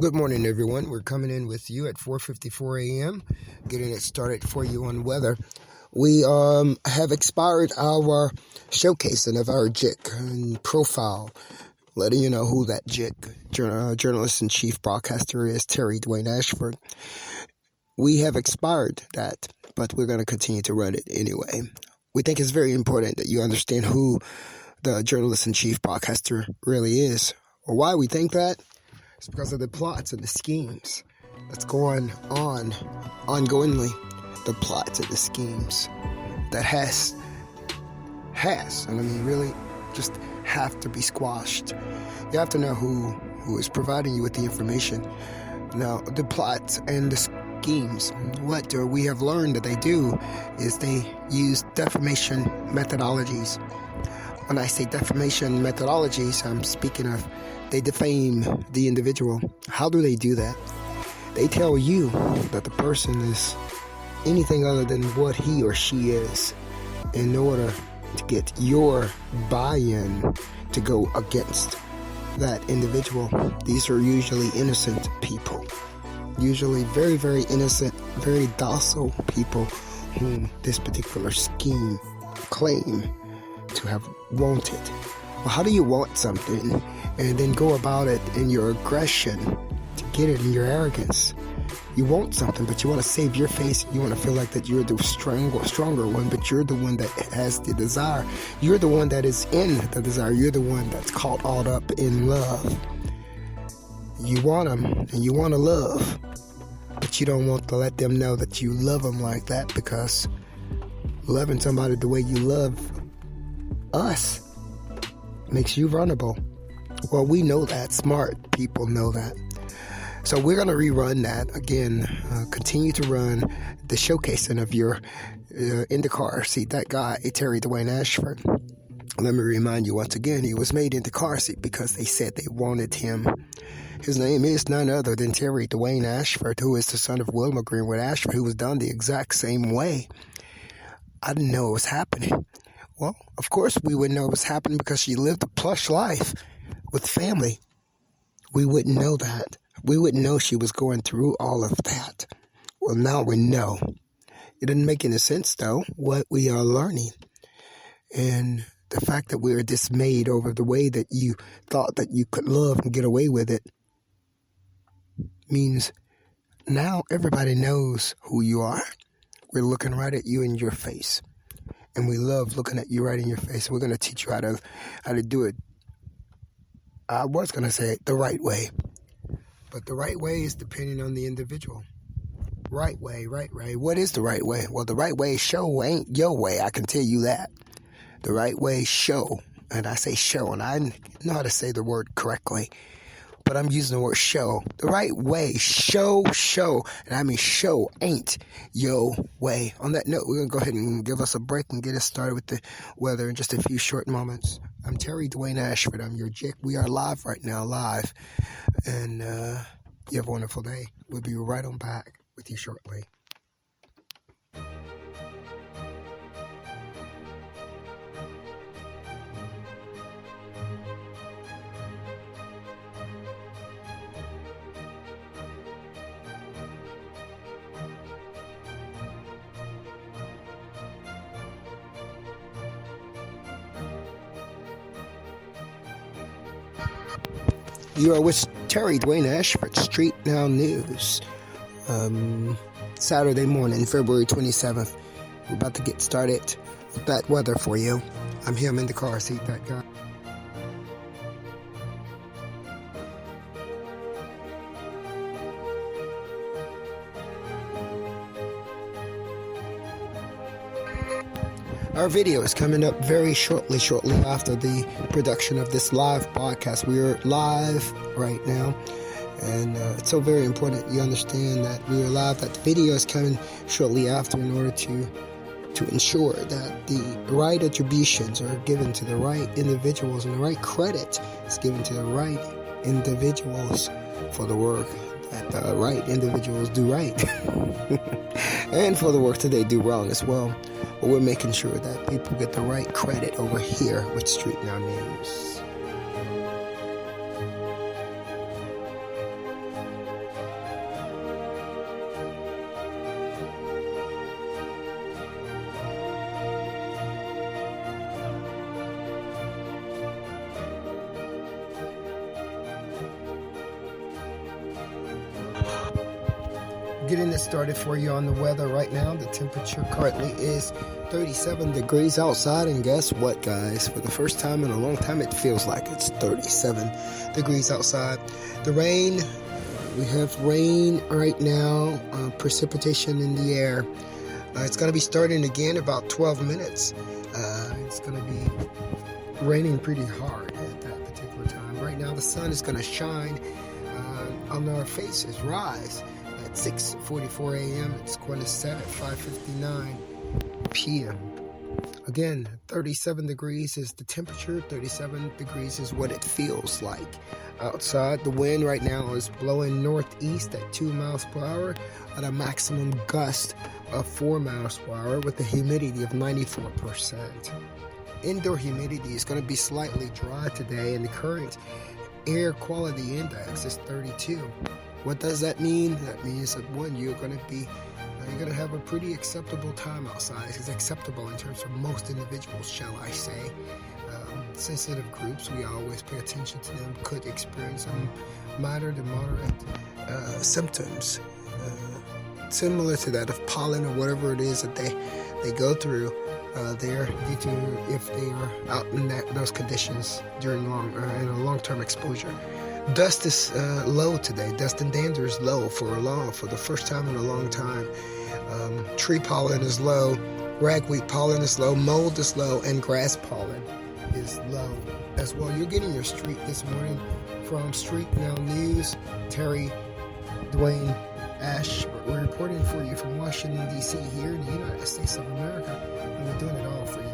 Good morning, everyone. We're coming in with you at 4:54 a.m., getting it started for you on weather. We have expired our showcasing of our JIC and profile, letting you know who that JIC, journalist-in-chief broadcaster is, Terry-Dwayne-Ashford. We have expired that, but we're going to continue to run it anyway. We think it's very important that you understand who the journalist-in-chief broadcaster really is, or why we think that. It's because of the plots and the schemes that's going on ongoingly. The plots and the schemes that has, and I mean really just have to be squashed. You have to know who is providing you with the information. Now, the plots and the schemes, what we have learned that they do is they use defamation methodologies. When I say defamation methodologies, I'm speaking of they defame the individual. How do they do that? They tell you that the person is anything other than what he or she is in order to get your buy-in to go against that individual. These are usually innocent people. Usually very, very innocent, very docile people whom this particular scheme claim to have wanted. Well, how do you want something and then go about it in your aggression to get it in your arrogance? You want something, but you want to save your face. You want to feel like that you're the stronger one, but you're the one that has the desire. You're the one that is in the desire. You're the one that's caught all up in love. You want them and you want to love, but you don't want to let them know that you love them like that, because loving somebody the way you love us makes you vulnerable. Well, we know that. Smart people know that. So we're going to rerun that again. Continue to run the showcasing of your indacarseat-datguy, Terry-Dwayne-Ashford. Let me remind you once again, he was made into car seat because they said they wanted him. His name is none other than Terry-Dwayne-Ashford, who is the son of Wilma Greenwood Ashford, who was done the exact same way. I didn't know it was happening. Well, of course we wouldn't know it was happening because she lived a plush life with family. We wouldn't know that. We wouldn't know she was going through all of that. Well, now we know. It didn't make any sense, though, what we are learning. And the fact that we are dismayed over the way that you thought that you could love and get away with it means now everybody knows who you are. We're looking right at you in your face. And we love looking at you right in your face. We're going to teach you how to do it. I was going to say it the right way. But the right way is depending on the individual. Right way. What is the right way? Well, the right way show ain't your way. I can tell you that. The right way show. And I say show. And I know how to say the word correctly. But I'm using the word show. The right way, show. And I mean show ain't your way. On that note, we're going to go ahead and give us a break and get us started with the weather in just a few short moments. I'm Terry-Dwayne-Ashford. I'm your JIC. We are live right now, live. And you have a wonderful day. We'll be right on back with you shortly. You are with Terry-Dwayne-Ashford, StreetNOW News. Saturday morning, February 27th. We're about to get started with that weather for you. I'm him in the car seat, that guy. Our video is coming up very shortly after the production of this live podcast. We are live right now, and it's so very important you understand that we are live, that the video is coming shortly after in order to ensure that the right attributions are given to the right individuals and the right credit is given to the right individuals for the work that the right individuals do right and for the work that they do wrong as well. But we're making sure that people get the right credit over here with StreetNOW News. Getting it started for you on the weather right now. The temperature currently is 37 degrees outside, and guess what, guys? For the first time in a long time, it feels like it's 37 degrees outside. The rain, we have rain right now, precipitation in the air. It's going to be starting again about 12 minutes. It's going to be raining pretty hard at that particular time. Right now, the sun is going to shine on our faces, rise. At 6:44 a.m. It's going to set at 5:59 p.m. Again, 37 degrees is the temperature. 37 degrees is what it feels like outside. The wind right now is blowing northeast at 2 miles per hour at a maximum gust of 4 miles per hour with a humidity of 94%. Indoor humidity is going to be slightly dry today, and the current air quality index is 32. What does that mean? That means that one, you're going to have a pretty acceptable time outside. It's acceptable in terms of most individuals, shall I say. Sensitive groups, we always pay attention to them, could experience some minor to moderate symptoms, similar to that of pollen or whatever it is that they go through there, due to if they are out in those conditions during in a long-term exposure. Dust is low today. Dust and dander is low for the first time in a long time. Tree pollen is low, ragweed pollen is low, mold is low, and grass pollen is low as well. You're getting your street this morning from StreetNOW News. Terry-Dwayne-ashford. We're reporting for you from Washington, D.C. here in the United States of America, and we're doing it all for you.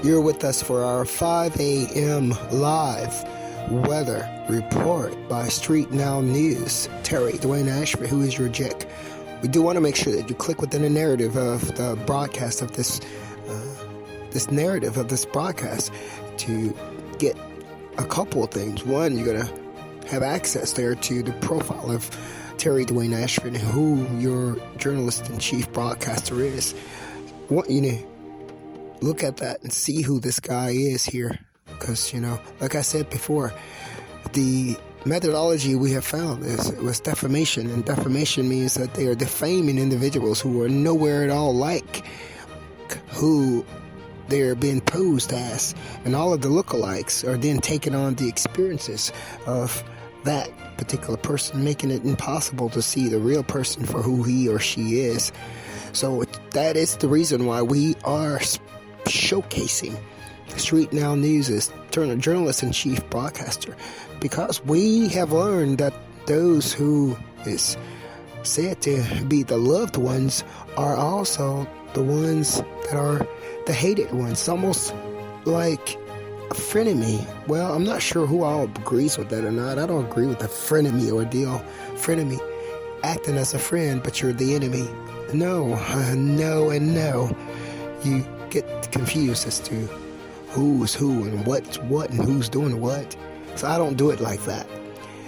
You're with us for our 5 a.m. live weather report by StreetNOW News. Terry-Dwayne-Ashford, who is your Jick. We do want to make sure that you click within the narrative of the broadcast of this narrative of this broadcast to get a couple of things. One, you're going to have access there to the profile of Terry-Dwayne-Ashford, who your journalist-in-chief broadcaster is. Look at that and see who this guy is here. Because, like I said before, the methodology we have found was defamation. And defamation means that they are defaming individuals who are nowhere at all like who they're being posed as. And all of the lookalikes are then taking on the experiences of that particular person, making it impossible to see the real person for who he or she is. So that is the reason why we are showcasing StreetNOW News as journalist-in-chief broadcaster, because we have learned that those who is said to be the loved ones are also the ones that are the hated ones. It's almost like a frenemy. Well, I'm not sure who all agrees with that or not. I don't agree with the frenemy ordeal. Frenemy, acting as a friend, but you're the enemy. No, and no. You get confused as to who's who and what's what and who's doing what. So I don't do it like that.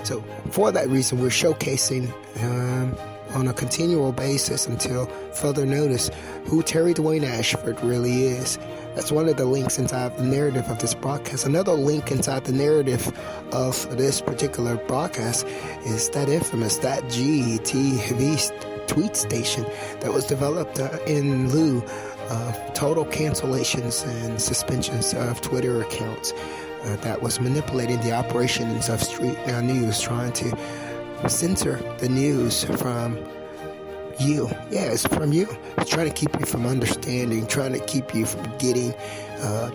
So for that reason, we're showcasing on a continual basis until further notice who Terry-Dwayne-Ashford really is. That's one of the links inside the narrative of this broadcast. Another link inside the narrative of this particular broadcast is that infamous .gtv tweet station that was developed in lieu of total cancellations and suspensions of Twitter accounts that was manipulating the operations of StreetNOW News, trying to censor the news from you. Yeah, it's from you. It's trying to keep you from understanding, trying to keep you from getting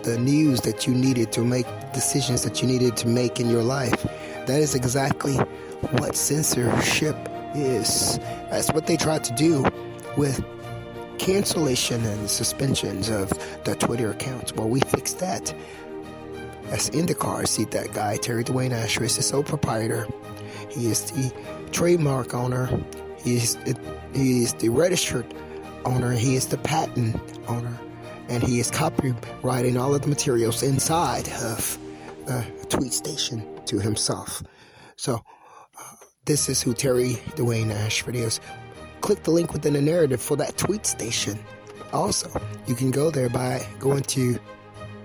the news that you needed to make decisions that you needed to make in your life. That is exactly what censorship is. That's what they tried to do with cancellation and suspensions of the Twitter accounts. Well, we fixed that. That's In the Car Seat That Guy. Terry-Dwayne-Ashford is the sole proprietor. He is the trademark owner. He is the registered owner. He is the patent owner. And he is copywriting all of the materials inside of the tweet station to himself. So, this is who Terry-Dwayne-Ashford is. Click the link within the narrative for that tweet station. Also, you can go there by going to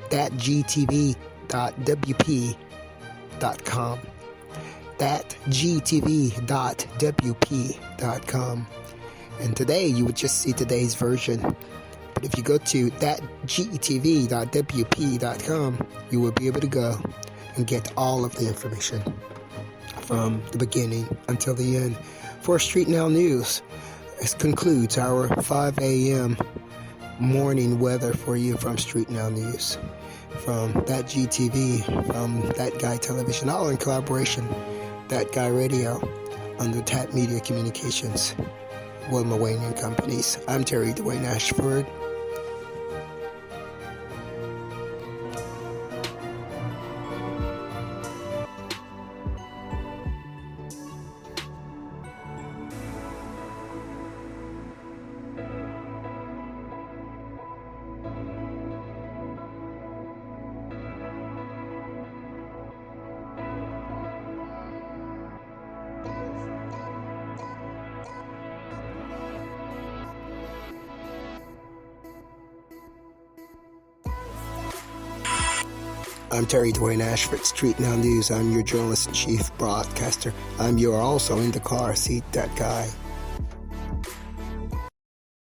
thatgtv.wp.com. thatgtv.wp.com. And today you would just see today's version. But if you go to thatgtv.wp.com, you will be able to go and get all of the information from the beginning until the end. For StreetNOW News, this concludes our 5 a.m. morning weather for you from StreetNOW News. From That GTV, from That Guy Television, all in collaboration, That Guy Radio, under TAT Media Communications, Wilma Wayne and Companies. I'm Terry-Dwayne-Ashford. I'm Terry-Dwayne-Ashford, StreetNOW News. I'm your journalist-in-chief broadcaster. I'm your also in the car seat, that guy.